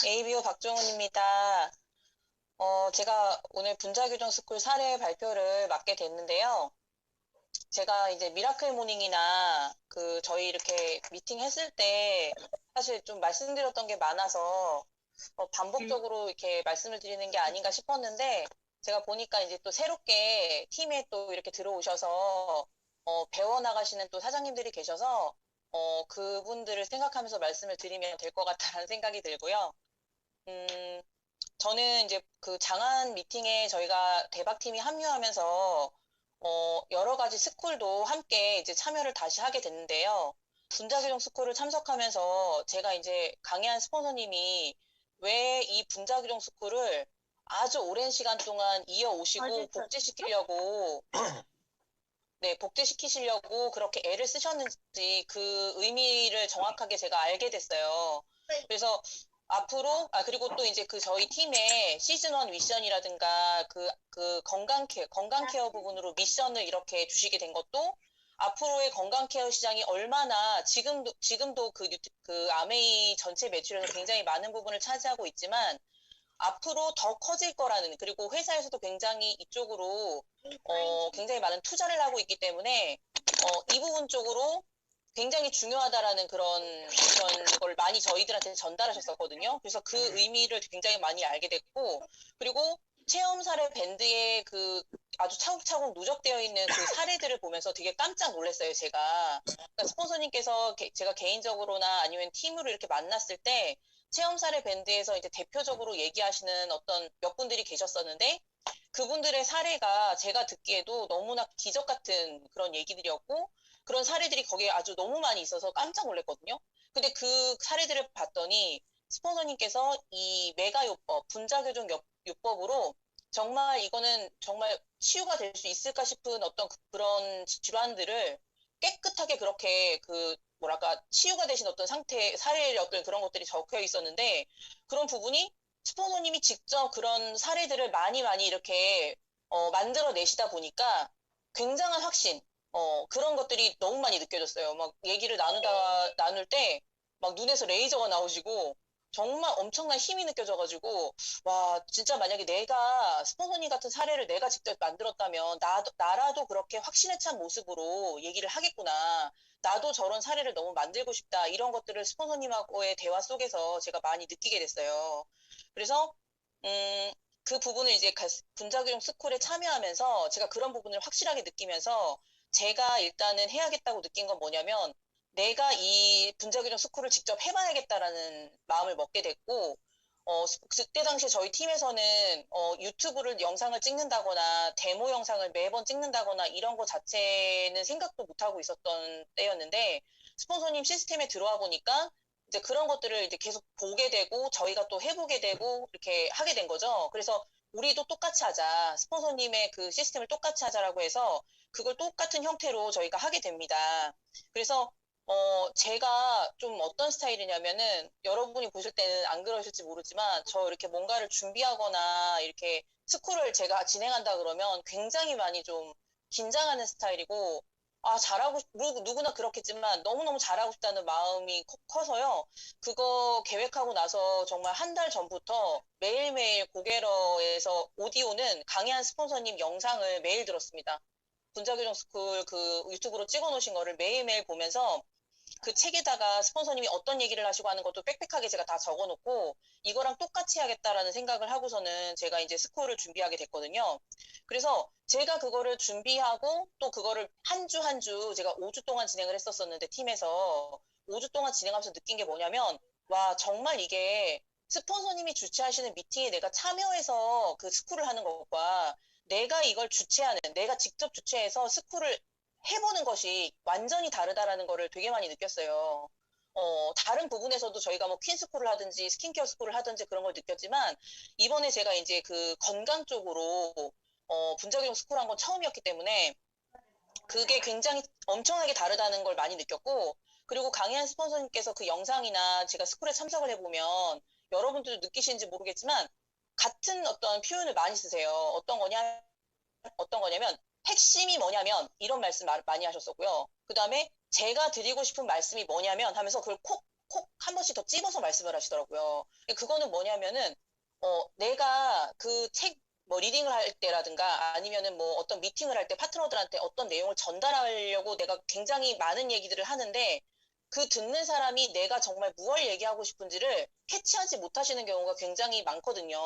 ABO 박종훈입니다. 제가 오늘 분자교정 스쿨 사례 발표를 맡게 됐는데요. 제가 이제 미라클 모닝이나 저희 이렇게 미팅 했을 때 사실 좀 말씀드렸던 게 많아서 반복적으로 이렇게 말씀을 드리는 게 아닌가 싶었는데 제가 보니까 이제 또 새롭게 팀에 또 이렇게 들어오셔서 배워나가시는 또 사장님들이 계셔서 그분들을 생각하면서 말씀을 드리면 될 것 같다라는 생각이 들고요. 음, 저는 이제 그 장안 미팅에 저희가 대박팀이 합류하면서 여러 가지 스쿨도 함께 이제 참여를 다시 하게 됐는데요. 분자교정 스쿨을 참석하면서 제가 이제 강혜한 스폰서님이 왜 이 분자교정 스쿨을 아주 오랜 시간 동안 이어오시고 복제시키려고 네, 복제시키시려고 그렇게 애를 쓰셨는지 그 의미를 정확하게 제가 알게 됐어요. 그래서 앞으로, 그리고 또 이제 그 저희 팀의 시즌1 미션이라든가 건강 케어 부분으로 미션을 이렇게 주시게 된 것도 앞으로의 건강 케어 시장이 얼마나 지금도 그 아메이 전체 매출에서 굉장히 많은 부분을 차지하고 있지만 앞으로 더 커질 거라는, 그리고 회사에서도 굉장히 이쪽으로 굉장히 많은 투자를 하고 있기 때문에 이 부분 쪽으로 굉장히 중요하다라는 그런 걸 많이 저희들한테 전달하셨었거든요. 그래서 그 의미를 굉장히 많이 알게 됐고, 그리고 체험 사례 밴드에 그 아주 차곡차곡 누적되어 있는 그 사례들을 보면서 되게 깜짝 놀랐어요, 제가. 그러니까 스폰서님께서 제가 개인적으로나 아니면 팀으로 이렇게 만났을 때 체험 사례 밴드에서 이제 대표적으로 얘기하시는 어떤 몇 분들이 계셨었는데 그분들의 사례가 제가 듣기에도 너무나 기적 같은 그런 얘기들이었고 그런 사례들이 거기에 아주 너무 많이 있어서 깜짝 놀랐거든요. 근데 그 사례들을 봤더니 스폰서님께서 이 메가요법, 분자교정 요법으로 정말 이거는 정말 치유가 될 수 있을까 싶은 어떤 그런 질환들을 깨끗하게 그렇게 뭐랄까 치유가 되신 어떤 상태 사례의 어떤 그런 것들이 적혀 있었는데 그런 부분이 스폰서님이 직접 그런 사례들을 많이 많이 이렇게 만들어 내시다 보니까 굉장한 확신 그런 것들이 너무 많이 느껴졌어요. 막 얘기를 나눌 때 막 눈에서 레이저가 나오시고 정말 엄청난 힘이 느껴져가지고 와 진짜 만약에 내가 스폰서님 같은 사례를 내가 직접 만들었다면 나라도 그렇게 확신에 찬 모습으로 얘기를 하겠구나. 나도 저런 사례를 너무 만들고 싶다. 이런 것들을 스폰서님하고의 대화 속에서 제가 많이 느끼게 됐어요. 그래서 음, 그 부분을 이제 분자교육 스쿨에 참여하면서 제가 그런 부분을 확실하게 느끼면서 제가 일단은 해야겠다고 느낀 건 뭐냐면 내가 이 분자교정 스쿨을 직접 해봐야겠다라는 마음을 먹게 됐고 그때 당시에 저희 팀에서는 유튜브를 영상을 찍는다거나 데모 영상을 매번 찍는다거나 이런 거 자체는 생각도 못하고 있었던 때였는데 스폰서님 시스템에 들어와 보니까 이제 그런 것들을 이제 계속 보게 되고 저희가 또 해보게 되고 이렇게 하게 된 거죠. 그래서 우리도 똑같이 하자. 스폰서님의 그 시스템을 똑같이 하자라고 해서 그걸 똑같은 형태로 저희가 하게 됩니다. 그래서 제가 좀 어떤 스타일이냐면은 여러분이 보실 때는 안 그러실지 모르지만 저 이렇게 뭔가를 준비하거나 이렇게 스쿨을 제가 진행한다 그러면 굉장히 많이 좀 긴장하는 스타일이고 잘하고, 누구나 그렇겠지만 너무너무 잘하고 싶다는 마음이 커서요. 그거 계획하고 나서 정말 한 달 전부터 매일매일 고개러에서 오디오는 강의한 스폰서님 영상을 매일 들었습니다. 분자교정 스쿨 그 유튜브로 찍어 놓으신 거를 매일매일 보면서 그 책에다가 스폰서님이 어떤 얘기를 하시고 하는 것도 빽빽하게 제가 다 적어 놓고 이거랑 똑같이 해야겠다라는 생각을 하고서는 제가 이제 스코어를 준비하게 됐거든요. 그래서 제가 그거를 준비하고 또 그거를 한 주 한 주 제가 5주 동안 진행을 했었었는데 팀에서 5주 동안 진행하면서 느낀 게 뭐냐면 와 정말 이게 스폰서님이 주최하시는 미팅에 내가 참여해서 그 스쿨을 하는 것과 내가 이걸 주최하는 내가 직접 주최해서 스쿨을 해보는 것이 완전히 다르다라는 거를 되게 많이 느꼈어요. 다른 부분에서도 저희가 뭐 퀸스쿨을 하든지 스킨케어 스쿨을 하든지 그런 걸 느꼈지만 이번에 제가 이제 그 건강 쪽으로 분자교정 스쿨 한 건 처음이었기 때문에 그게 굉장히 엄청나게 다르다는 걸 많이 느꼈고 그리고 강혜한 스폰서님께서 그 영상이나 제가 스쿨에 참석을 해보면 여러분들도 느끼시는지 모르겠지만 같은 어떤 표현을 많이 쓰세요. 어떤 거냐면 핵심이 뭐냐면 이런 말씀 많이 하셨었고요. 그 다음에 제가 드리고 싶은 말씀이 뭐냐면 하면서 그걸 콕 콕 한 번씩 더 찝어서 말씀을 하시더라고요. 그거는 뭐냐면은, 내가 그 책, 뭐 리딩을 할 때라든가 아니면은 뭐 어떤 미팅을 할 때 파트너들한테 어떤 내용을 전달하려고 내가 굉장히 많은 얘기들을 하는데 그 듣는 사람이 내가 정말 무엇을 얘기하고 싶은지를 캐치하지 못하시는 경우가 굉장히 많거든요.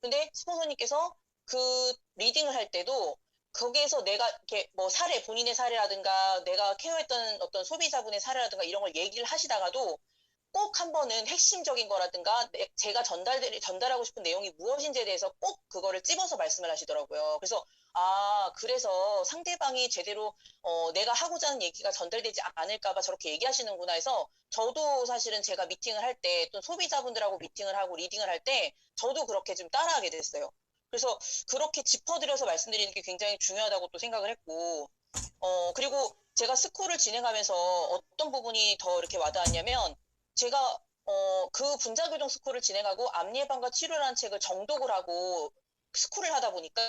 근데 스폰서님께서 그 리딩을 할 때도 거기에서 내가 이렇게 뭐 사례, 본인의 사례라든가 내가 케어했던 어떤 소비자분의 사례라든가 이런 걸 얘기를 하시다가도 꼭 한 번은 핵심적인 거라든가 제가 전달하고 싶은 내용이 무엇인지에 대해서 꼭 그거를 찝어서 말씀을 하시더라고요. 그래서 그래서 상대방이 제대로 내가 하고자 하는 얘기가 전달되지 않을까 봐 저렇게 얘기하시는구나 해서 저도 사실은 제가 미팅을 할 때 또 소비자분들하고 미팅을 하고 리딩을 할 때 저도 그렇게 좀 따라하게 됐어요. 그래서 그렇게 짚어드려서 말씀드리는 게 굉장히 중요하다고 또 생각을 했고 그리고 제가 스쿨을 진행하면서 어떤 부분이 더 이렇게 와닿았냐면 제가 그 분자교정 스쿨을 진행하고 암 예방과 치료라는 책을 정독을 하고 스쿨을 하다 보니까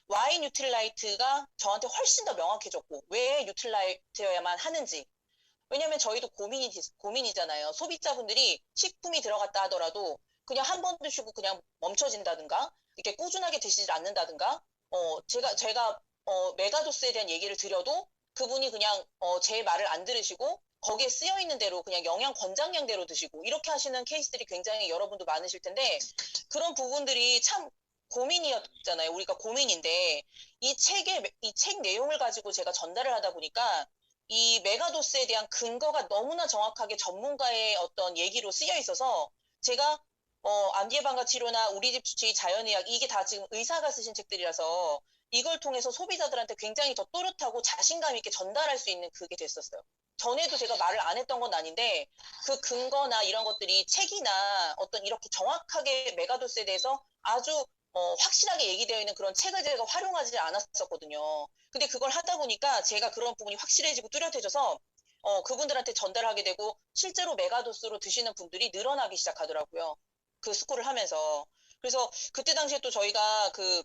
Y 뉴트릴라이트가 저한테 훨씬 더 명확해졌고 왜 뉴트릴라이트여야만 하는지. 왜냐면 저희도 고민이잖아요. 소비자분들이 식품이 들어갔다 하더라도 그냥 한 번 드시고 그냥 멈춰진다든가 이렇게 꾸준하게 드시지 않는다든가 제가 메가도스에 대한 얘기를 드려도 그분이 그냥 제 말을 안 들으시고 거기에 쓰여 있는 대로 그냥 영양 권장량대로 드시고 이렇게 하시는 케이스들이 굉장히 여러분도 많으실 텐데 그런 부분들이 참 고민이었잖아요. 우리가 고민인데 이 책 내용을 가지고 제가 전달을 하다 보니까 이 메가도스에 대한 근거가 너무나 정확하게 전문가의 어떤 얘기로 쓰여 있어서 제가 암 예방과 치료나 우리 집 주치의 자연의학 이게 다 지금 의사가 쓰신 책들이라서 이걸 통해서 소비자들한테 굉장히 더 또렷하고 자신감 있게 전달할 수 있는 그게 됐었어요. 전에도 제가 말을 안 했던 건 아닌데 그 근거나 이런 것들이 책이나 어떤 이렇게 정확하게 메가도스에 대해서 아주 확실하게 얘기되어 있는 그런 책을 제가 활용하지 않았었거든요. 근데 그걸 하다 보니까 제가 그런 부분이 확실해지고 뚜렷해져서 그분들한테 전달하게 되고 실제로 메가도스로 드시는 분들이 늘어나기 시작하더라고요. 그 스쿨을 하면서. 그래서 그때 당시에 또 저희가 그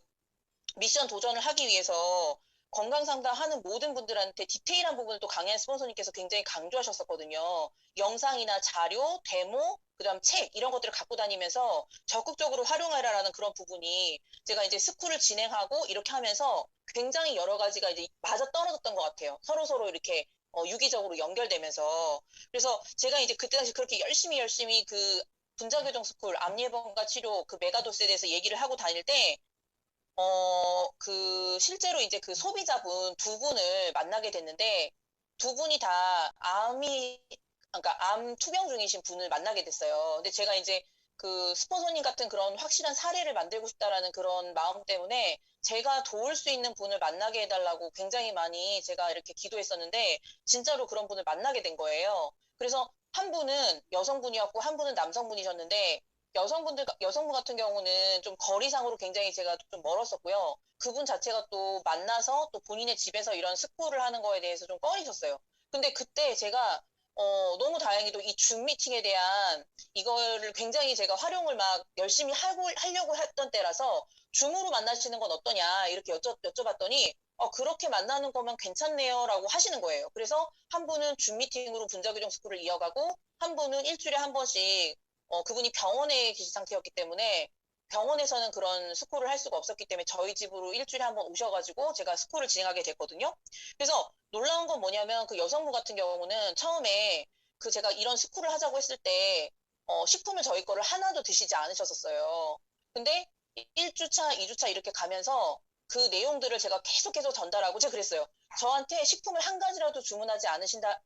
미션 도전을 하기 위해서 건강 상담하는 모든 분들한테 디테일한 부분을 또 강연 스폰서님께서 굉장히 강조하셨었거든요. 영상이나 자료, 데모, 그다음 책 이런 것들을 갖고 다니면서 적극적으로 활용해라라는 그런 부분이 제가 이제 스쿨을 진행하고 이렇게 하면서 굉장히 여러 가지가 이제 맞아 떨어졌던 것 같아요. 서로 이렇게 유기적으로 연결되면서 그래서 제가 이제 그때 당시 그렇게 열심히 그 분자교정 스쿨, 암 예방과 치료 그 메가도스에 대해서 얘기를 하고 다닐 때 실제로 이제 그 소비자분 두 분을 만나게 됐는데, 두 분이 다 그러니까 암 투병 중이신 분을 만나게 됐어요. 근데 제가 이제 그 스폰서님 같은 그런 확실한 사례를 만들고 싶다라는 그런 마음 때문에 제가 도울 수 있는 분을 만나게 해달라고 굉장히 많이 제가 이렇게 기도했었는데, 진짜로 그런 분을 만나게 된 거예요. 그래서 한 분은 여성분이었고, 한 분은 남성분이셨는데, 여성분 같은 경우는 좀 거리상으로 굉장히 제가 좀 멀었었고요. 그분 자체가 또 만나서 또 본인의 집에서 이런 스코어를 하는 거에 대해서 좀 꺼리셨어요. 근데 그때 제가 너무 다행히도 이 줌 미팅에 대한 이거를 굉장히 제가 활용을 막 열심히 하려고 했던 때라서 줌으로 만나시는 건 어떠냐 이렇게 여쭤봤더니 그렇게 만나는 거면 괜찮네요라고 하시는 거예요. 그래서 한 분은 줌 미팅으로 분자교정 스쿨을 이어가고 한 분은 일주일에 한 번씩 그분이 병원에 계신 상태였기 때문에 병원에서는 그런 스콜을 할 수가 없었기 때문에 저희 집으로 일주일에 한 번 오셔가지고 제가 스콜을 진행하게 됐거든요. 그래서 놀라운 건 뭐냐면 그 여성분 같은 경우는 처음에 그 제가 이런 스콜을 하자고 했을 때 식품을 저희 거를 하나도 드시지 않으셨었어요. 근데 1주차, 2주차 이렇게 가면서 그 내용들을 제가 계속 전달하고 제가 그랬어요. 저한테 식품을 한 가지라도 주문하지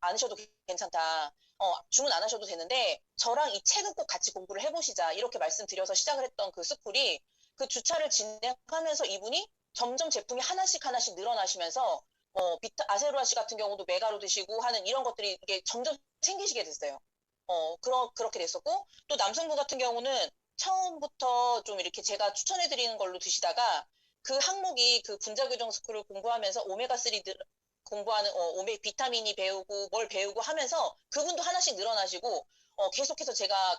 않으셔도 괜찮다. 주문 안 하셔도 되는데 저랑 이 책은 꼭 같이 공부를 해보시자 이렇게 말씀드려서 시작을 했던 그 스쿨이 그 주차를 진행하면서 이분이 점점 제품이 하나씩 늘어나시면서 아세로아씨 같은 경우도 메가로 드시고 하는 이런 것들이 이게 점점 생기시게 됐어요. 그렇게 됐었고 또 남성분 같은 경우는 처음부터 좀 이렇게 제가 추천해드리는 걸로 드시다가 그 항목이 그 분자교정 스쿨을 공부하면서 오메가3 공부하는 비타민이 배우고 뭘 배우고 하면서 그분도 하나씩 늘어나시고 계속해서 제가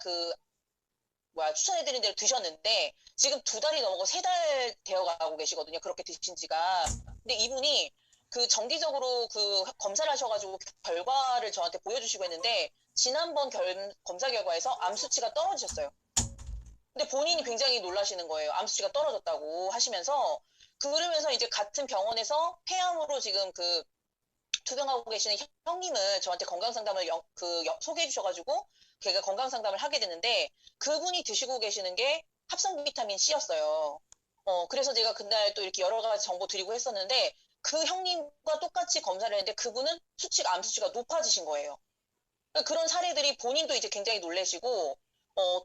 추천해드린 대로 드셨는데 지금 2달이 넘어고 3달 되어 가고 계시거든요. 그렇게 드신 지가. 근데 이분이 그 정기적으로 그 검사를 하셔가지고 결과를 저한테 보여주시고 했는데 지난번 검사 결과에서 암 수치가 떨어지셨어요. 근데 본인이 굉장히 놀라시는 거예요. 암 수치가 떨어졌다고 하시면서 그러면서 이제 같은 병원에서 폐암으로 지금 그 투병하고 계시는 형님을 저한테 건강 상담을 소개해 주셔가지고 걔가 건강 상담을 하게 됐는데 그분이 드시고 계시는 게 합성 비타민 C였어요. 그래서 제가 그날 또 이렇게 여러 가지 정보 드리고 했었는데 그 형님과 똑같이 검사를 했는데 그분은 암 수치가 높아지신 거예요. 그러니까 그런 사례들이 본인도 이제 굉장히 놀래시고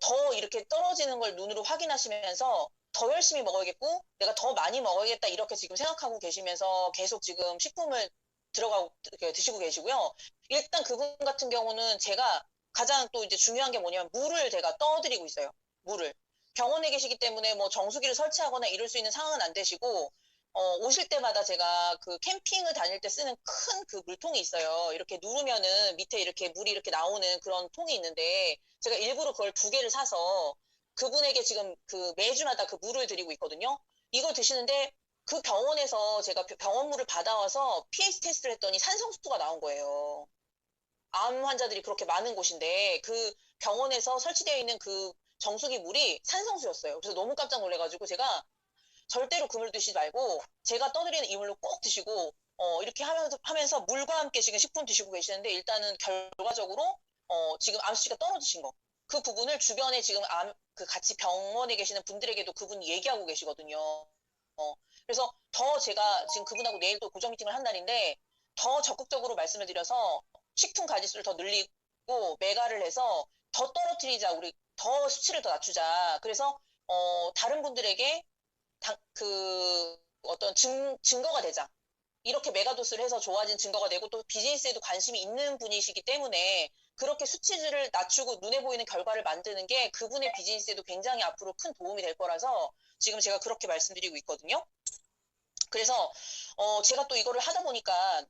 더 이렇게 떨어지는 걸 눈으로 확인하시면서 더 열심히 먹어야겠고 내가 더 많이 먹어야겠다 이렇게 지금 생각하고 계시면서 계속 지금 식품을 들어가고 드시고 계시고요. 일단 그분 같은 경우는 제가 가장 또 이제 중요한 게 뭐냐면 물을 제가 떠드리고 있어요. 물을. 병원에 계시기 때문에 뭐 정수기를 설치하거나 이럴 수 있는 상황은 안 되시고 오실 때마다 제가 그 캠핑을 다닐 때 쓰는 큰 그 물통이 있어요. 이렇게 누르면은 밑에 이렇게 물이 이렇게 나오는 그런 통이 있는데 제가 일부러 그걸 2개를 사서 그분에게 지금 그 매주마다 그 물을 드리고 있거든요. 이거 드시는데 그 병원에서 제가 병원물을 받아와서 pH 테스트를 했더니 산성수가 나온 거예요. 암 환자들이 그렇게 많은 곳인데 그 병원에서 설치되어 있는 그 정수기 물이 산성수였어요. 그래서 너무 깜짝 놀래가지고 제가 절대로 그물 드시지 말고 제가 떠드리는 이물로 꼭 드시고 이렇게 하면서 물과 함께 지금 식품 드시고 계시는데 일단은 결과적으로 지금 암수치가 떨어지신 거. 그 부분을 주변에 지금 그 같이 병원에 계시는 분들에게도 그분이 얘기하고 계시거든요. 그래서 더 제가 지금 그분하고 내일 또 고정 미팅을 한 날인데 더 적극적으로 말씀을 드려서 식품 가짓수를 더 늘리고 매가를 해서 더 떨어뜨리자. 우리 더 수치를 더 낮추자. 그래서 다른 분들에게 어떤 증거가 되자. 이렇게 메가도스를 해서 좋아진 증거가 되고 또 비즈니스에도 관심이 있는 분이시기 때문에 그렇게 수치를 낮추고 눈에 보이는 결과를 만드는 게 그분의 비즈니스에도 굉장히 앞으로 큰 도움이 될 거라서 지금 제가 그렇게 말씀드리고 있거든요. 그래서 제가 또 이거를 하다 보니까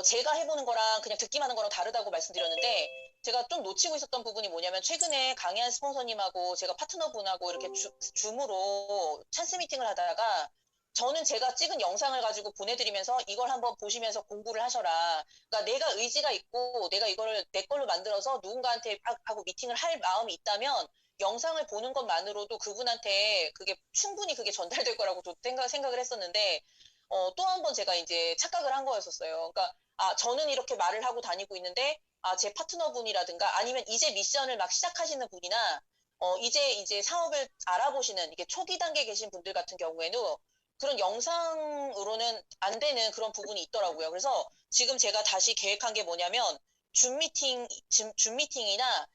제가 해보는 거랑 그냥 듣기만 하는 거랑 다르다고 말씀드렸는데 제가 좀 놓치고 있었던 부분이 뭐냐면 최근에 강의한 스폰서님하고 제가 파트너분하고 이렇게 줌으로 찬스 미팅을 하다가 저는 제가 찍은 영상을 가지고 보내드리면서 이걸 한번 보시면서 공부를 하셔라. 그러니까 내가 의지가 있고 내가 이거를 내 걸로 만들어서 누군가한테 하고 미팅을 할 마음이 있다면 영상을 보는 것만으로도 그분한테 그게 충분히 그게 전달될 거라고 생각을 했었는데 또 한 번 제가 이제 착각을 한 거였었어요. 그러니까 저는 이렇게 말을 하고 다니고 있는데 제 파트너분이라든가 아니면 이제 미션을 막 시작하시는 분이나 이제 사업을 알아보시는 이게 초기 단계에 계신 분들 같은 경우에는 그런 영상으로는 안 되는 그런 부분이 있더라고요. 그래서 지금 제가 다시 계획한 게 뭐냐면 줌 미팅이나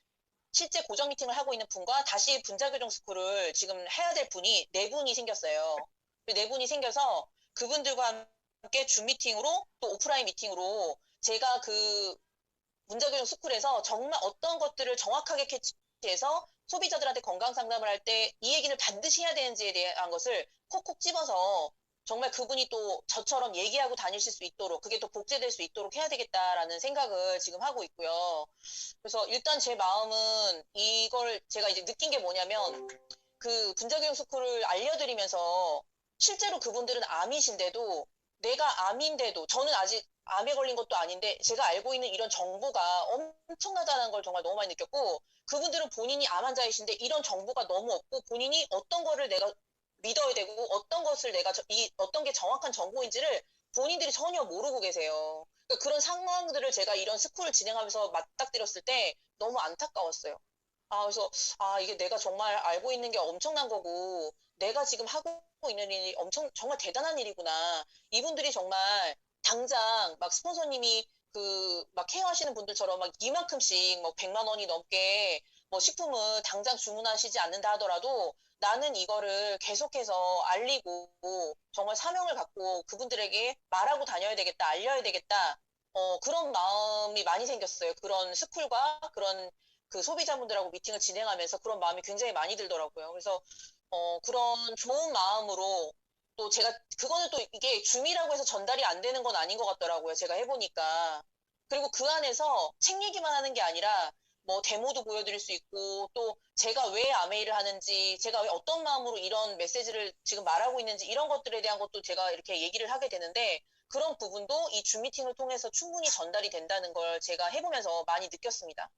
실제 고정 미팅을 하고 있는 분과 다시 분자교정 스쿨을 지금 해야 될 분이 4분이 생겼어요. 4분이 생겨서 그분들과 함께 줌 미팅으로 또 오프라인 미팅으로 제가 그 분자교정 스쿨에서 정말 어떤 것들을 정확하게 캐치해서 소비자들한테 건강 상담을 할 때 이 얘기를 반드시 해야 되는지에 대한 것을 콕콕 집어서 정말 그분이 또 저처럼 얘기하고 다니실 수 있도록 그게 또 복제될 수 있도록 해야 되겠다라는 생각을 지금 하고 있고요. 그래서 일단 제 마음은 이걸 제가 이제 느낀 게 뭐냐면 그 분자교육 스쿨을 알려드리면서 실제로 그분들은 암이신데도 내가 암인데도 저는 아직 암에 걸린 것도 아닌데 제가 알고 있는 이런 정보가 엄청나다는 걸 정말 너무 많이 느꼈고 그분들은 본인이 암 환자이신데 이런 정보가 너무 없고 본인이 어떤 거를 내가 믿어야 되고 어떤 것을 어떤 게 정확한 정보인지를 본인들이 전혀 모르고 계세요. 그러니까 그런 상황들을 제가 이런 스쿨을 진행하면서 맞닥뜨렸을 때 너무 안타까웠어요. 그래서, 이게 내가 정말 알고 있는 게 엄청난 거고, 내가 지금 하고 있는 일이 정말 대단한 일이구나. 이분들이 정말 당장 막 스폰서님이 막 케어하시는 분들처럼 막 이만큼씩 뭐 100만 원이 넘게 뭐 식품을 당장 주문하시지 않는다 하더라도 나는 이거를 계속해서 알리고 정말 사명을 갖고 그분들에게 말하고 다녀야 되겠다, 알려야 되겠다. 그런 마음이 많이 생겼어요. 그런 스쿨과 그런 그 소비자분들하고 미팅을 진행하면서 그런 마음이 굉장히 많이 들더라고요. 그래서 그런 좋은 마음으로 또 제가 그거는 또 이게 줌이라고 해서 전달이 안 되는 건 아닌 것 같더라고요. 제가 해보니까. 그리고 그 안에서 책 얘기만 하는 게 아니라 뭐 데모도 보여드릴 수 있고 또 제가 왜 아메이를 하는지 제가 왜 어떤 마음으로 이런 메시지를 지금 말하고 있는지 이런 것들에 대한 것도 제가 이렇게 얘기를 하게 되는데 그런 부분도 이 줌 미팅을 통해서 충분히 전달이 된다는 걸 제가 해보면서 많이 느꼈습니다.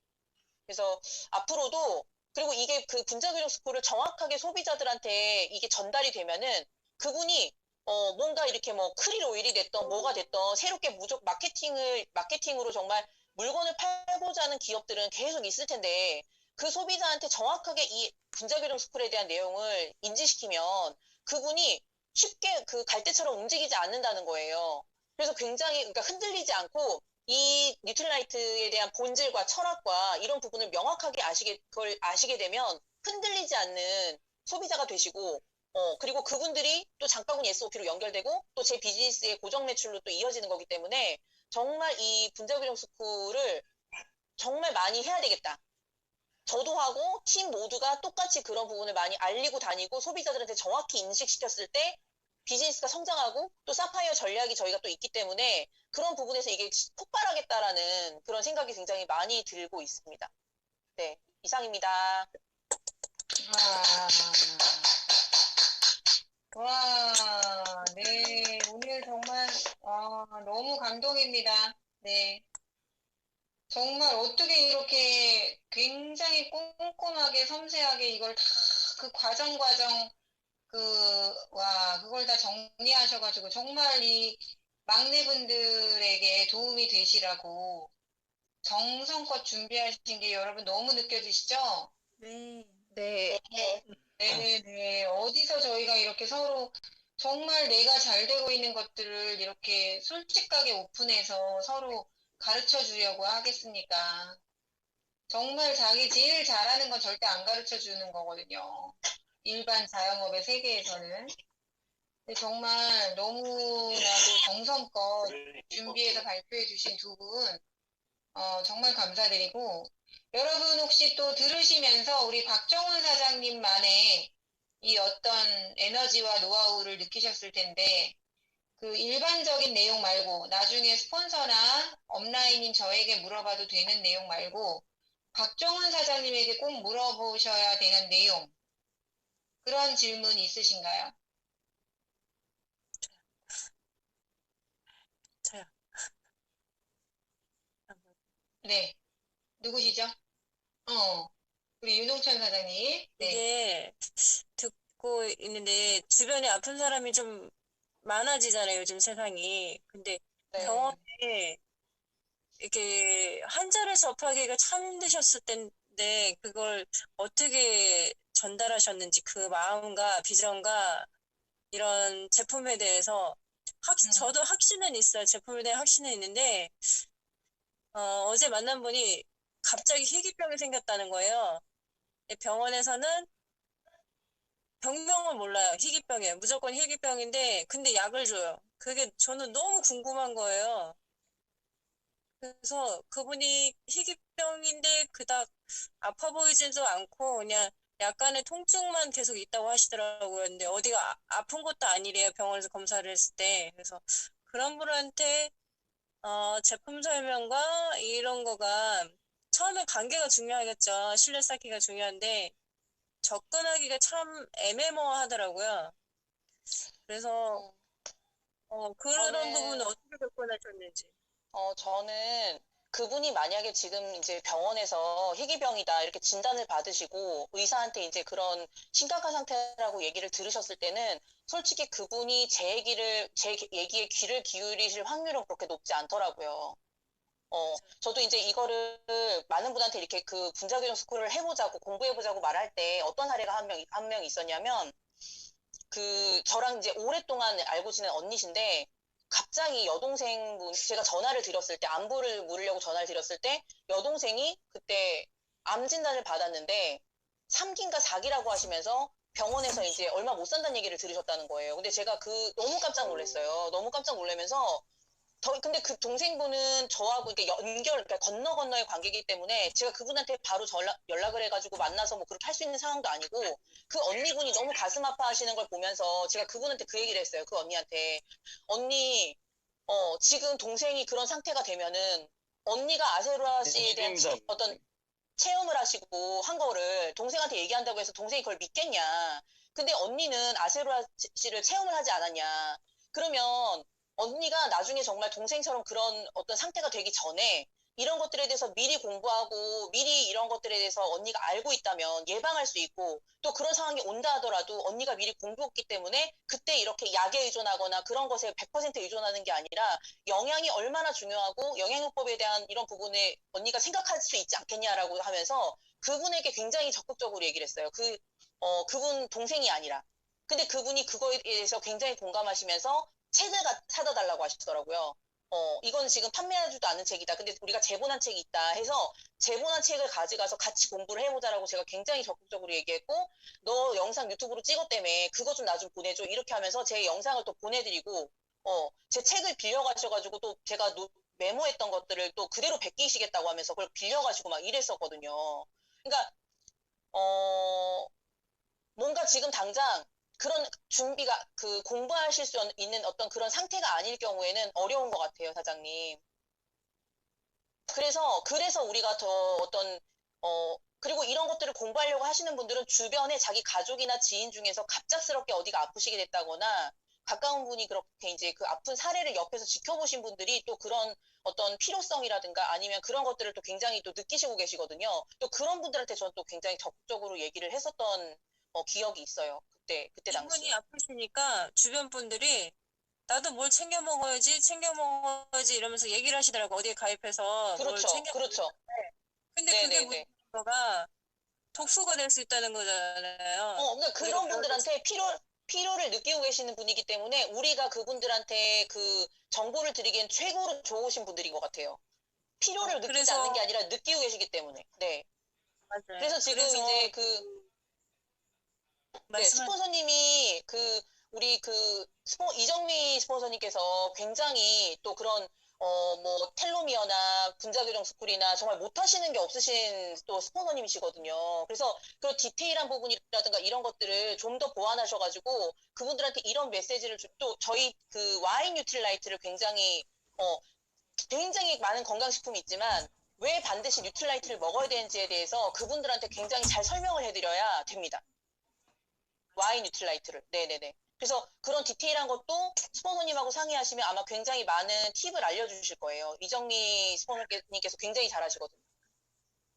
그래서 앞으로도 그리고 이게 그 분자교정 스쿨을 정확하게 소비자들한테 이게 전달이 되면은 그분이 뭔가 이렇게 뭐 크릴 오일이 됐던 뭐가 됐던 새롭게 마케팅으로 정말 물건을 팔고자 하는 기업들은 계속 있을 텐데 그 소비자한테 정확하게 이 분자교정 스쿨에 대한 내용을 인지시키면 그분이 쉽게 그 갈대처럼 움직이지 않는다는 거예요. 그래서 굉장히 그러니까 흔들리지 않고 이 뉴트릴라이트에 대한 본질과 철학과 이런 부분을 명확하게 그걸 아시게 되면 흔들리지 않는 소비자가 되시고, 그리고 그분들이 또 장바구니 SOP로 연결되고 또 제 비즈니스의 고정 매출로 또 이어지는 거기 때문에 정말 이 분자교정 스쿨을 정말 많이 해야 되겠다. 저도 하고 팀 모두가 똑같이 그런 부분을 많이 알리고 다니고 소비자들한테 정확히 인식시켰을 때 비즈니스가 성장하고 또 사파이어 전략이 저희가 또 있기 때문에 그런 부분에서 이게 폭발하겠다라는 그런 생각이 굉장히 많이 들고 있습니다. 네, 이상입니다. 와, 네. 오늘 정말, 너무 감동입니다. 네. 정말 어떻게 이렇게 굉장히 꼼꼼하게 섬세하게 이걸 다 그 과정, 그걸 다 정리하셔가지고 정말 이 막내분들에게 도움이 되시라고 정성껏 준비하신 게 여러분 너무 느껴지시죠? 네. 네. 네네. 어디서 저희가 이렇게 서로 정말 내가 잘 되고 있는 것들을 이렇게 솔직하게 오픈해서 서로 가르쳐 주려고 하겠습니까? 정말 자기 제일 잘하는 건 절대 안 가르쳐 주는 거거든요. 일반 자영업의 세계에서는. 근데 정말 너무나도 정성껏 준비해서 발표해 주신 두 분, 정말 감사드리고, 여러분 혹시 또 들으시면서 우리 박정훈 사장님만의 이 어떤 에너지와 노하우를 느끼셨을 텐데, 그 일반적인 내용 말고, 나중에 스폰서나 업라인인 저에게 물어봐도 되는 내용 말고, 박정훈 사장님에게 꼭 물어보셔야 되는 내용, 그런 질문 있으신가요? 저요. 네. 누구시죠? 우리 윤홍천 사장님. 네. 이게 듣고 있는데 주변에 아픈 사람이 좀 많아지잖아요, 요즘 세상이. 근데 네. 병원에 이렇게 환자를 접하기가 참 힘드셨을 텐데 그걸 어떻게 전달하셨는지 그 마음과 비전과 이런 제품에 대해서 저도 확신은 있어요. 제품에 대한 확신은 있는데 어제 만난 분이 갑자기 희귀병이 생겼다는 거예요. 병원에서는 병명을 몰라요. 희귀병이에요. 무조건 희귀병인데 근데 약을 줘요. 그게 저는 너무 궁금한 거예요. 그래서 그분이 희귀병인데 그닥 아파 보이지도 않고 그냥 약간의 통증만 계속 있다고 하시더라고요. 근데 어디가 아픈 것도 아니래요. 병원에서 검사를 했을 때. 그래서 그런 분한테 제품 설명과 이런 거가 처음에 관계가 중요하겠죠. 신뢰 쌓기가 중요한데 접근하기가 참 애매모호하더라고요. 그래서 그런 부분은 저는 어떻게 접근하셨는지. 저는 그분이 만약에 지금 이제 병원에서 희귀병이다 이렇게 진단을 받으시고 의사한테 이제 그런 심각한 상태라고 얘기를 들으셨을 때는 솔직히 그분이 제 얘기에 귀를 기울이실 확률은 그렇게 높지 않더라고요. 저도 이제 이거를 많은 분한테 이렇게 그 분자교정 스쿨을 해보자고 공부해보자고 말할 때 어떤 사례가 한 명 있었냐면 그 저랑 이제 오랫동안 알고 지낸 언니신데 갑자기 여동생분 제가 전화를 드렸을 때 안부를 물으려고 전화를 드렸을 때 여동생이 그때 암 진단을 받았는데 3기인가 4기라고 하시면서 병원에서 이제 얼마 못 산다는 얘기를 들으셨다는 거예요. 근데 제가 너무 깜짝 놀랐어요. 너무 깜짝 놀라면서 근데 그 동생분은 저하고 이렇게 그러니까 건너의 관계이기 때문에 제가 그분한테 바로 연락을 해가지고 만나서 뭐 그렇게 할 수 있는 상황도 아니고 그 언니분이 너무 가슴 아파하시는 걸 보면서 제가 그분한테 그 얘기를 했어요. 그 언니한테. 언니, 지금 동생이 그런 상태가 되면은 언니가 아세로라 씨에 대한 어떤 체험을 하시고 한 거를 동생한테 얘기한다고 해서 동생이 그걸 믿겠냐. 근데 언니는 아세로라 씨를 체험을 하지 않았냐. 그러면 언니가 나중에 정말 동생처럼 그런 어떤 상태가 되기 전에 이런 것들에 대해서 미리 공부하고 미리 이런 것들에 대해서 언니가 알고 있다면 예방할 수 있고 또 그런 상황이 온다 하더라도 언니가 미리 공부했기 때문에 그때 이렇게 약에 의존하거나 그런 것에 100% 의존하는 게 아니라 영양이 얼마나 중요하고 영양요법에 대한 이런 부분에 언니가 생각할 수 있지 않겠냐라고 하면서 그분에게 굉장히 적극적으로 얘기를 했어요. 그분 동생이 아니라. 근데 그분이 그거에 대해서 굉장히 공감하시면서 책을 사다 달라고 하시더라고요. 이건 지금 판매하지도 않은 책이다. 근데 우리가 제본한 책이 있다 해서 제본한 책을 가져가서 같이 공부를 해보자라고 제가 굉장히 적극적으로 얘기했고, 너 영상 유튜브로 찍었다며 그거 좀 나 좀 보내줘. 이렇게 하면서 제 영상을 또 보내드리고, 제 책을 빌려가셔가지고 또 제가 메모했던 것들을 또 그대로 베끼시겠다고 하면서 그걸 빌려가지고 막 이랬었거든요. 그러니까, 어, 뭔가 지금 당장 그런 준비가 공부하실 수 있는 어떤 그런 상태가 아닐 경우에는 어려운 것 같아요, 사장님. 그래서 우리가 더 그리고 이런 것들을 공부하려고 하시는 분들은 주변에 자기 가족이나 지인 중에서 갑작스럽게 어디가 아프시게 됐다거나 가까운 분이 그렇게 이제 그 아픈 사례를 옆에서 지켜보신 분들이 또 그런 어떤 필요성이라든가 아니면 그런 것들을 또 굉장히 또 느끼시고 계시거든요. 또 그런 분들한테 저는 또 굉장히 적극적으로 얘기를 했었던 기억이 있어요. 그때 이분이 당시에. 아프시니까 주변 분들이 나도 뭘 챙겨 먹어야지 이러면서 얘기를 하시더라고. 어디에 가입해서 뭘 그렇죠. 챙겨 먹는데. 그렇죠. 근데 그게 네네네. 문제가 독소가 될 수 있다는 거잖아요. 그러니까 우리가 그런 배울 때. 분들한테 필요를 느끼고 계시는 분이기 때문에 우리가 그분들한테 그 정보를 드리기엔 최고로 좋으신 분들인 것 같아요. 필요를 느끼지 않는 게 그래서, 아니라 느끼고 계시기 때문에. 네. 맞아요. 그래서 지금 그래서, 이제 네, 말씀하, 스폰서님이 우리 이정미 스폰서님께서 굉장히 또 그런, 뭐, 텔로미어나 분자교정 스쿨이나 정말 못하시는 게 없으신 또 스폰서님이시거든요. 그래서 그런 디테일한 부분이라든가 이런 것들을 좀 더 보완하셔가지고 그분들한테 이런 메시지를 또 저희 와인 뉴트릴라이트를 굉장히 많은 건강식품이 있지만 왜 반드시 뉴트릴라이트를 먹어야 되는지에 대해서 그분들한테 굉장히 잘 설명을 해드려야 됩니다. 와인 뉴트릴라이트를. 네네네. 그래서 그런 디테일한 것도 스폰서님하고 상의하시면 아마 굉장히 많은 팁을 알려주실 거예요. 이정미 스폰서님께서 굉장히 잘하시거든요.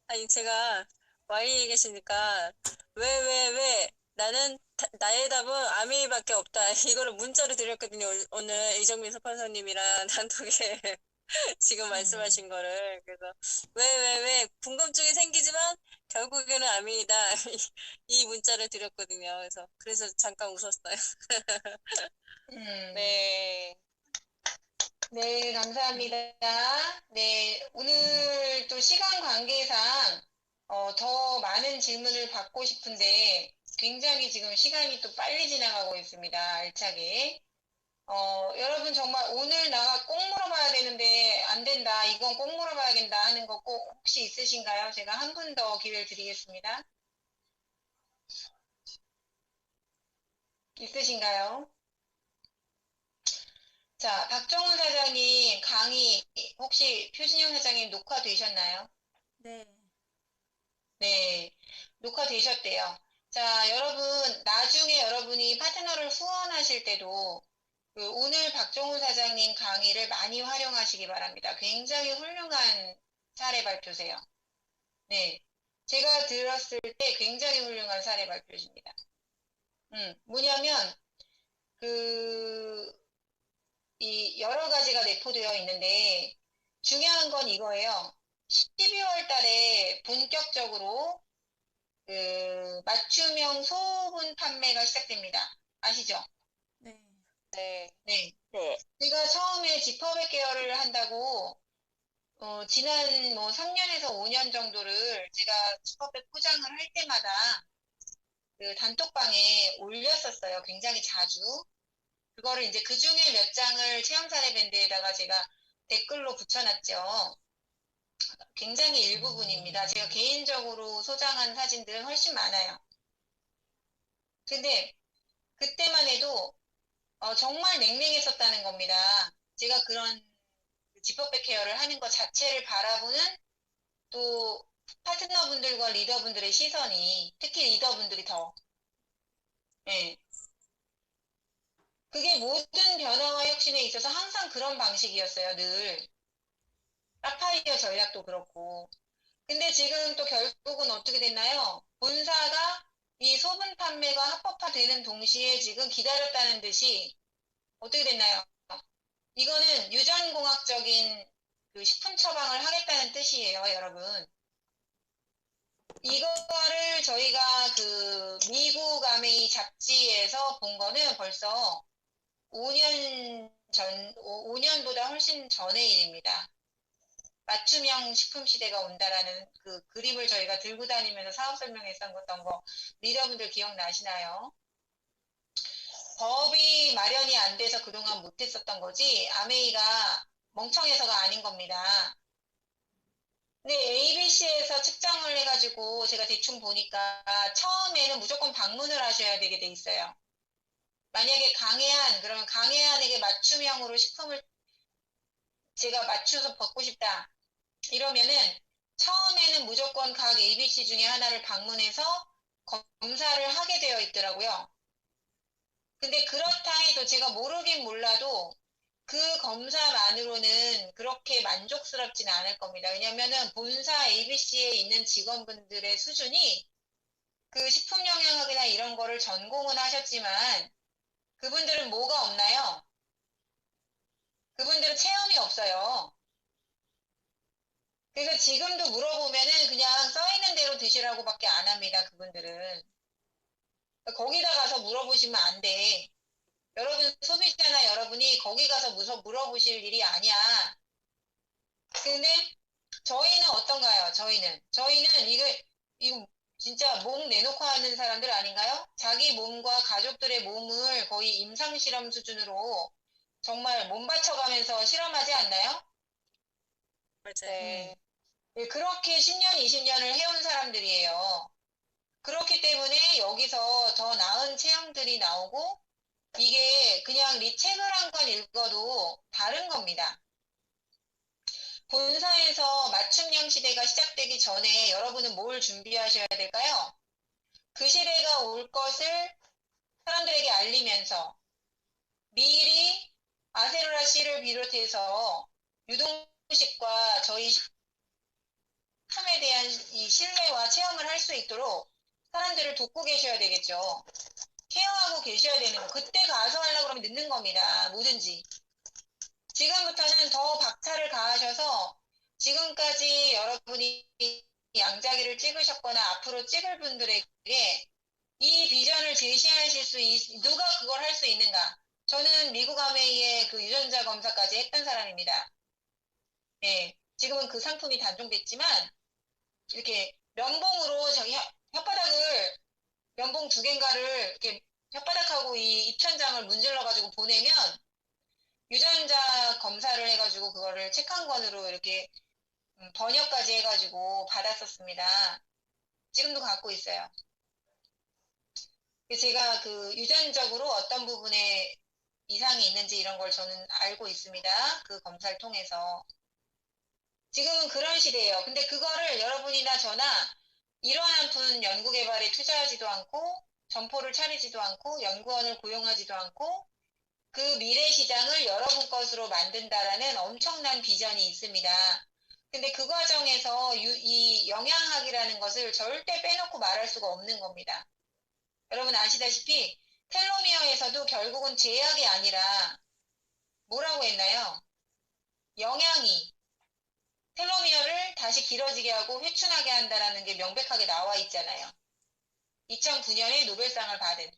아니, 제가 와이에 계시니까, 왜, 나의 답은 아미밖에 없다. 이거를 문자로 드렸거든요. 오늘 이정민 스폰서님이랑 단톡에. 지금 말씀하신 거를. 그래서, 왜, 궁금증이 생기지만, 결국에는 아미이다. 이 문자를 드렸거든요. 그래서 잠깐 웃었어요. 음, 네. 네, 감사합니다. 네, 오늘 또 시간 관계상 더 많은 질문을 받고 싶은데 굉장히 지금 시간이 또 빨리 지나가고 있습니다. 알차게. 여러분 정말 오늘 나가 꼭 물어봐야 되는데 안 된다. 이건 꼭 물어봐야겠다 하는 거 꼭 혹시 있으신가요? 제가 한 분 더 기회를 드리겠습니다. 있으신가요? 자, 박정훈 사장님 강의 혹시 표진영 사장님 녹화되셨나요? 네, 네, 녹화되셨대요. 자, 여러분 나중에 여러분이 파트너를 후원하실 때도 오늘 박정훈 사장님 강의를 많이 활용하시기 바랍니다. 굉장히 훌륭한 사례 발표세요. 네. 제가 들었을 때 굉장히 훌륭한 사례 발표십니다. 뭐냐면, 그, 이 여러 가지가 내포되어 있는데, 중요한 건 이거예요. 12월 달에 본격적으로 맞춤형 소분 판매가 시작됩니다. 아시죠? 네, 네. 네. 네. 제가 처음에 지퍼백 계열을 한다고 지난 뭐 3년에서 5년 정도를 제가 지퍼백 포장을 할 때마다 그 단톡방에 올렸었어요. 굉장히 자주. 그거를 이제 그 중에 몇 장을 체험사례 밴드에다가 제가 댓글로 붙여놨죠. 굉장히 일부분입니다. 제가 개인적으로 소장한 사진들은 훨씬 많아요. 근데 그때만 해도 정말 냉랭했었다는 겁니다. 제가 그런 지퍼백 케어를 하는 것 자체를 바라보는 또 파트너분들과 리더분들의 시선이 특히 리더분들이 더 예. 그게 모든 변화와 혁신에 있어서 항상 그런 방식이었어요, 늘. 사파이어 전략도 그렇고. 근데 지금 또 결국은 어떻게 됐나요? 본사가 이 소분 판매가 합법화되는 동시에 지금 기다렸다는 듯이 어떻게 됐나요? 이거는 유전공학적인 그 식품 처방을 하겠다는 뜻이에요, 여러분. 이거를 저희가 그 미국 아메이 잡지에서 본 거는 벌써 5년 전, 5년보다 훨씬 전의 일입니다. 맞춤형 식품 시대가 온다라는 그 그림을 저희가 들고 다니면서 사업 설명했었던 거 리더분들 기억나시나요? 법이 마련이 안 돼서 그동안 못했었던 거지 아메이가 멍청해서가 아닌 겁니다. 근데 ABC에서 측정을 해가지고 제가 대충 보니까 처음에는 무조건 방문을 하셔야 되게 돼 있어요. 만약에 강해안, 그러면 강해안에게 맞춤형으로 식품을 제가 맞춰서 받고 싶다. 이러면은 처음에는 무조건 각 ABC 중에 하나를 방문해서 검사를 하게 되어 있더라고요. 근데 그렇다 해도 제가 모르긴 몰라도 그 검사만으로는 그렇게 만족스럽지는 않을 겁니다. 왜냐면은 본사 ABC에 있는 직원분들의 수준이 그 식품영양학이나 이런 거를 전공은 하셨지만 그분들은 뭐가 없나요? 그분들은 체험이 없어요. 그래서 지금도 물어보면은 그냥 써 있는 대로 드시라고밖에 안 합니다. 그분들은. 거기다 가서 물어보시면 안 돼. 여러분 소비자나 여러분이 거기 가서 물어보실 일이 아니야. 근데 저희는 어떤가요? 저희는 이거 진짜 목 내놓고 하는 사람들 아닌가요? 자기 몸과 가족들의 몸을 거의 임상실험 수준으로 정말 몸 바쳐가면서 실험하지 않나요? 맞아요. 네. 예, 그렇게 10년, 20년을 해온 사람들이에요. 그렇기 때문에 여기서 더 나은 체험들이 나오고 이게 그냥 책을 한 권 읽어도 다른 겁니다. 본사에서 맞춤형 시대가 시작되기 전에 여러분은 뭘 준비하셔야 될까요? 그 시대가 올 것을 사람들에게 알리면서 미리 아세로라 씨를 비롯해서 유동식과 저희 식품에 대한 이 신뢰와 체험을 할 수 있도록 사람들을 돕고 계셔야 되겠죠. 케어하고 계셔야 되는 거. 그때 가서 하려고 그러면 늦는 겁니다. 뭐든지. 지금부터는 더 박차를 가하셔서 지금까지 여러분이 양자기를 찍으셨거나 앞으로 찍을 분들에게 이 비전을 제시하실 누가 그걸 할 수 있는가? 저는 미국 아메이의 그 유전자 검사까지 했던 사람입니다. 예, 지금은 그 상품이 단종됐지만 이렇게 면봉으로 저기 혓바닥을 면봉 두 개인가를 이렇게 혓바닥하고 이 입천장을 문질러 가지고 보내면 유전자 검사를 해가지고 그거를 책 한 권으로 이렇게 번역까지 해가지고 받았었습니다. 지금도 갖고 있어요. 제가 그 유전적으로 어떤 부분에 이상이 있는지 이런 걸 저는 알고 있습니다. 그 검사를 통해서. 지금은 그런 시대예요. 근데 그거를 여러분이나 저나 이러한 분 연구개발에 투자하지도 않고 점포를 차리지도 않고 연구원을 고용하지도 않고 그 미래 시장을 여러분 것으로 만든다라는 엄청난 비전이 있습니다. 근데 그 과정에서 이 영양학이라는 것을 절대 빼놓고 말할 수가 없는 겁니다. 여러분 아시다시피 텔로미어에서도 결국은 제약이 아니라 뭐라고 했나요? 영양이 텔로미어를 다시 길어지게 하고 회춘하게 한다라는 게 명백하게 나와 있잖아요. 2009년에 노벨상을 받은.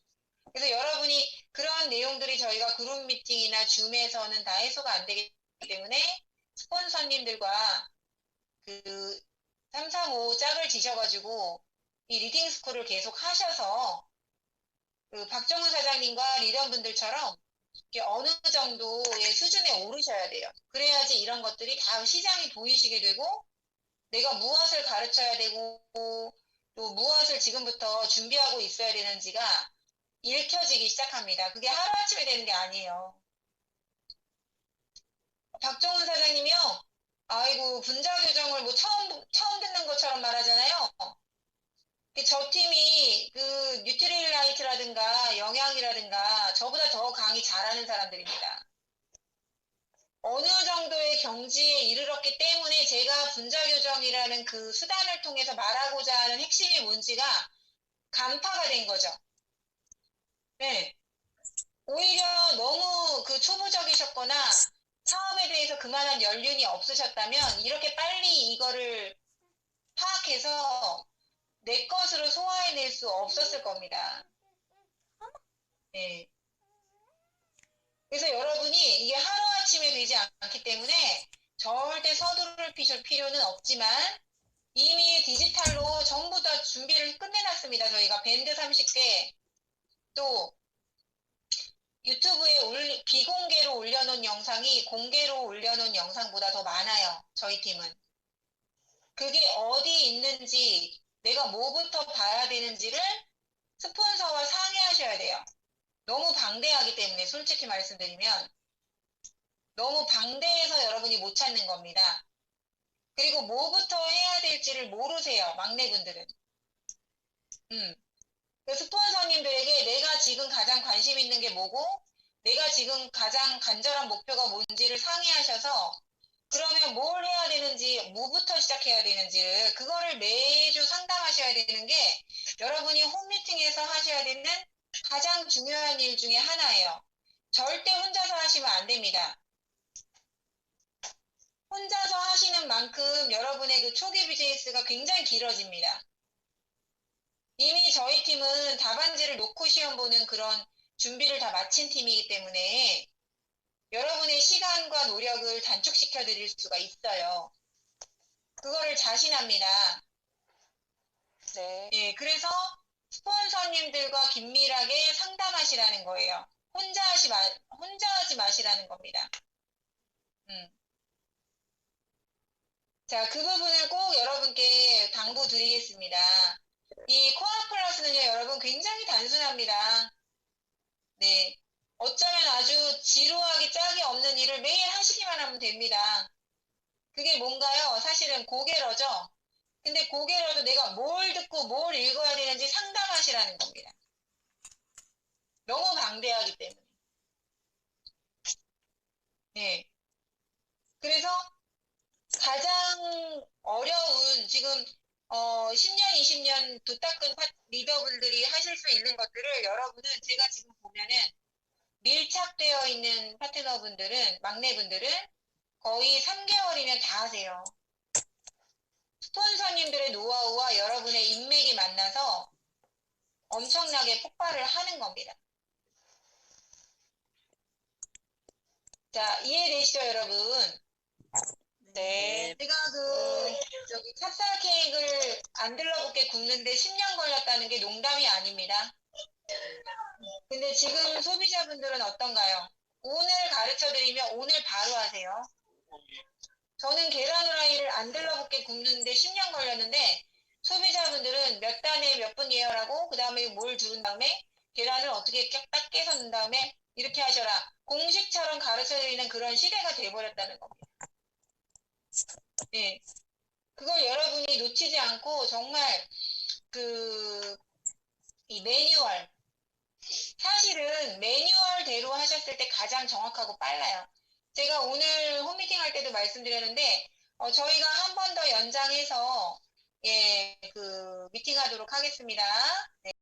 그래서 여러분이 그런 내용들이 저희가 그룹 미팅이나 줌에서는 다 해소가 안 되기 때문에 스폰서님들과 그 335 짝을 지셔가지고 이 리딩 스쿨을 계속 하셔서 그 박정훈 사장님과 리더분들처럼 어느 정도의 수준에 오르셔야 돼요. 그래야지 이런 것들이 다 시장이 보이시게 되고 내가 무엇을 가르쳐야 되고 또 무엇을 지금부터 준비하고 있어야 되는지가 읽혀지기 시작합니다. 그게 하루아침에 되는 게 아니에요. 박정훈 사장님이요. 아이고 분자 교정을 뭐 처음 듣는 것처럼 말하잖아요. 저 팀이 그 뉴트릴라이트라든가 영양이라든가 저보다 더 강의 잘하는 사람들입니다. 어느 정도의 경지에 이르렀기 때문에 제가 분자교정이라는 그 수단을 통해서 말하고자 하는 핵심이 뭔지가 간파가 된 거죠. 네. 오히려 너무 그 초보적이셨거나 사업에 대해서 그만한 연륜이 없으셨다면 이렇게 빨리 이거를 파악해서 내 것으로 소화해낼 수 없었을 겁니다. 네. 그래서 여러분이 이게 하루아침에 되지 않기 때문에 절대 서두를 피실 필요는 없지만 이미 디지털로 전부 다 준비를 끝내놨습니다. 저희가 밴드 30개 또 유튜브에 비공개로 올려놓은 영상이 공개로 올려놓은 영상보다 더 많아요. 저희 팀은. 그게 어디 있는지 내가 뭐부터 봐야 되는지를 스폰서와 상의하셔야 돼요. 너무 방대하기 때문에 솔직히 말씀드리면 너무 방대해서 여러분이 못 찾는 겁니다. 그리고 뭐부터 해야 될지를 모르세요. 막내분들은. 그 스폰서님들에게 내가 지금 가장 관심 있는 게 뭐고 내가 지금 가장 간절한 목표가 뭔지를 상의하셔서 그러면 뭘 해야 되는지 뭐부터 시작해야 되는지를 그거를 매주 상담하셔야 되는 게 여러분이 홈미팅에서 하셔야 되는 가장 중요한 일 중에 하나예요. 절대 혼자서 하시면 안 됩니다. 혼자서 하시는 만큼 여러분의 그 초기 비즈니스가 굉장히 길어집니다. 이미 저희 팀은 답안지를 놓고 시험 보는 그런 준비를 다 마친 팀이기 때문에 여러분의 시간과 노력을 단축시켜 드릴 수가 있어요. 그거를 자신합니다. 네. 예, 그래서 스폰서님들과 긴밀하게 상담하시라는 거예요. 혼자 하지 마시라는 겁니다. 자, 그 부분을 꼭 여러분께 당부드리겠습니다. 이 코어 플러스는요, 여러분 굉장히 단순합니다. 네. 어쩌면 아주 지루하기 짝이 없는 일을 매일 하시기만 하면 됩니다. 그게 뭔가요? 사실은 고개러죠? 근데 고개러도 내가 뭘 듣고 뭘 읽어야 되는지 상담하시라는 겁니다. 너무 방대하기 때문에. 네. 그래서 가장 어려운 지금 10년, 20년 두따끈 리더분들이 하실 수 있는 것들을 여러분은 제가 지금 보면은 밀착되어 있는 파트너분들은 막내분들은 거의 3개월이면 다 하세요. 스폰서님들의 노하우와 여러분의 인맥이 만나서 엄청나게 폭발을 하는 겁니다. 자, 이해되시죠, 여러분? 네. 제가 저기 찹쌀 케이크를 안 들러붙게 굽는데 10년 걸렸다는 게 농담이 아닙니다. 근데 지금 소비자분들은 어떤가요? 오늘 가르쳐 드리면 오늘 바로 하세요. 저는 계란 후라이를 안 들러붙게 굽는데 10년 걸렸는데 소비자분들은 몇 단에 몇 분 예열하고 그 다음에 뭘 두른 다음에 계란을 어떻게 딱 깨서 넣은 다음에 이렇게 하셔라. 공식처럼 가르쳐 드리는 그런 시대가 돼버렸다는 겁니다. 네. 그걸 여러분이 놓치지 않고 정말 이 매뉴얼 사실은 매뉴얼대로 하셨을 때 가장 정확하고 빨라요. 제가 오늘 홈미팅 할 때도 말씀드렸는데 저희가 한 번 더 연장해서 예, 미팅하도록 하겠습니다. 네.